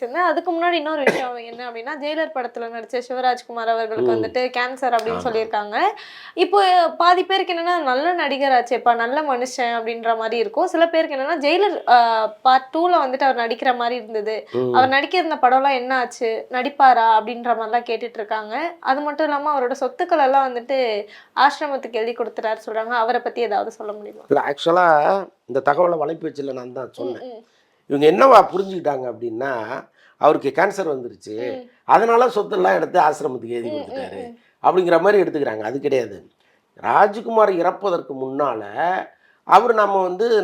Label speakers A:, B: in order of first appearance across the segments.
A: அதுக்கு முன்னாடி இன்னொரு விஷயம் என்ன அப்படின்னா, ஜெயிலர் படத்துல நடிச்ச சிவராஜ்குமார் அவர்களுக்கு வந்துட்டு கேன்சர் அப்படின்னு சொல்லியிருக்காங்க. இப்போ பாதி பேருக்கு என்னன்னா, நல்ல நடிகராச்சேப்பா, நல்ல மனுஷன் அப்படின்ற மாரி இருக்கும். சில பேருக்கு என்னன்னா, ஜெயிலர் பார்ட் 2ல வந்துட்டு அவர் நடிக்கிற மாரி இருந்தது. அவர் நடிக்க இருந்த படம்லாம் என்ன ஆச்சு? நடிப்பாரா? அப்படின்ற மாரிலாம் கேட்டுட்டு இருக்காங்க. அது மட்டும் இல்லாம அவரோட சொத்துக்கள் எல்லாம் வந்துட்டு ஆசிரமத்துக்கு எழுதி குடுத்துட்டாரு சொல்றாங்க. அவர பத்தி ஏதாவது சொல்ல முடியுமா?
B: இல்ல ஆக்சுவலா இந்த தகவல வலைப்பு வச்சுல நான் தான்
A: ம்,
B: சொன்னேன்.
A: ம்.
B: இவங்க என்னவா புரிஞ்சுக்கிட்டாங்க அப்படின்னா, அவருக்கு கேன்சர் வந்துருச்சு. அதனால சொத்தெல்லாம் எடுத்து ஆசிரமத்துக்கு எழுதி
A: ம், ம்,
B: குடுத்துட்டாரு.
A: ம்.
B: அப்படிங்கிற மாரி எடுத்துக்கிறாங்க. அது கிடையாது. ராஜ்குமார் இறப்பதற்கு முன்னால, அவரு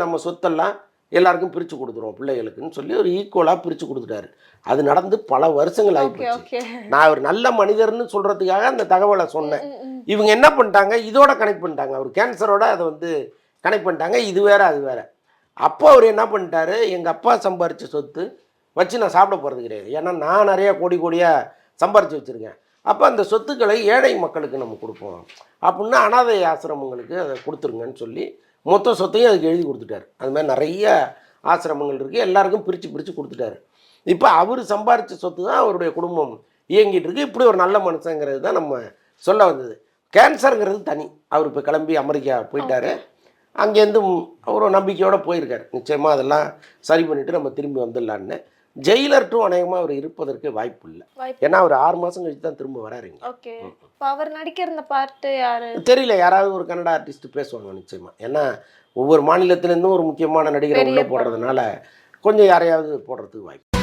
B: நம்ம சொத்தெல்லாம் எல்லாருக்கும் பிரிச்சு குடுத்துருவோம் பிள்ளைகளுக்குன்னு சொல்லி ஒரு ஈக்குவலா பிரிச்சு குடுத்துட்டாரு. அது நடந்து பல வருஷங்கள்
A: ஓகே,
B: ஆயிப்போச்சு.
A: ஓகே.
B: நான் ஒரு நல்ல மனிதர்ன்னு சொல்றதுக்காக அந்த தகவல
A: ம்,
B: சொன்னேன்.
A: ம், ம்.
B: இவங்க என்ன பண்ணிட்டாங்க, இதோட கனெக்ட் பண்ணிட்டாங்க. அவர் கேன்சரோட அத கனெக்ட் பண்ணிட்டாங்க. இது வேற, அது வேற. அப்போ அவரு என்ன பண்ணிட்டாரு, எங்க அப்பா சம்பாரிச்ச சொத்து வச்சு நான் சாப்பிட போறது கிடையாது. ஏன்னா நான் நெறைய கோடி கோடியா சம்பாரிச்சு வச்சிருக்கேன். அப்ப அந்த சொத்துக்களை ஏழை மக்களுக்கு நம்ம குடுப்போம். அப்புட்னா அனாதை ஆசிரமங்களுக்கு அத குடுத்துருங்கன்னு சொல்லி, மொத்த சொத்தையும் அதுக்கு எழுதி குடுத்துட்டாரு. அது மாரி நெறைய ஆசிரமங்கள் இருக்கு. எல்லாருக்கும் பிரிச்சு பிரிச்சு குடுத்துட்டாரு. இப்ப அவரு சம்பாரிச்ச சொத்து தான் அவருடைய குடும்பம் இயங்கிட்டு இருக்கு. இப்படி ஒரு நல்ல மனுஷங்கிறது தான் நம்ம சொல்ல வந்தது. கேன்சர்ங்கிறது தனி. அவர் இப்ப கிளம்பி அமெரிக்கா போயிட்டாரு.
A: ஓகே.
B: அங்கேருந்து ஒரு நம்பிக்கையோட போயிருக்காரு. நிச்சயமா அதெல்லாம் சரி பண்ணிட்டு நம்ம திரும்பி வந்துடலான்னு. ஜெயிலர் 2 அநேகமா அவர் இருப்பதற்கு வாய்ப்பு இல்ல. ஏன்னா அவர் 6 மாசம் கழிச்சு தான் திரும்ப வராரு இங்க.
A: ஓகே. இப்ப அவர் நடிக்க இருந்த பார்ட் யாரு?
B: தெரியல, யாராவது ஒரு கன்னடா ஆர்டிஸ்ட் பேசுவாங்க நிச்சயமா. ஏன்னா ஒவ்வொரு மாநிலத்திலேருந்தும் ஒரு முக்கியமான நடிகரை
A: பெரிய
B: உள்ள
A: படம்.
B: போடுறதுனால, கொஞ்சம் யாரையாவது போடுறதுக்கு வாய்ப்பு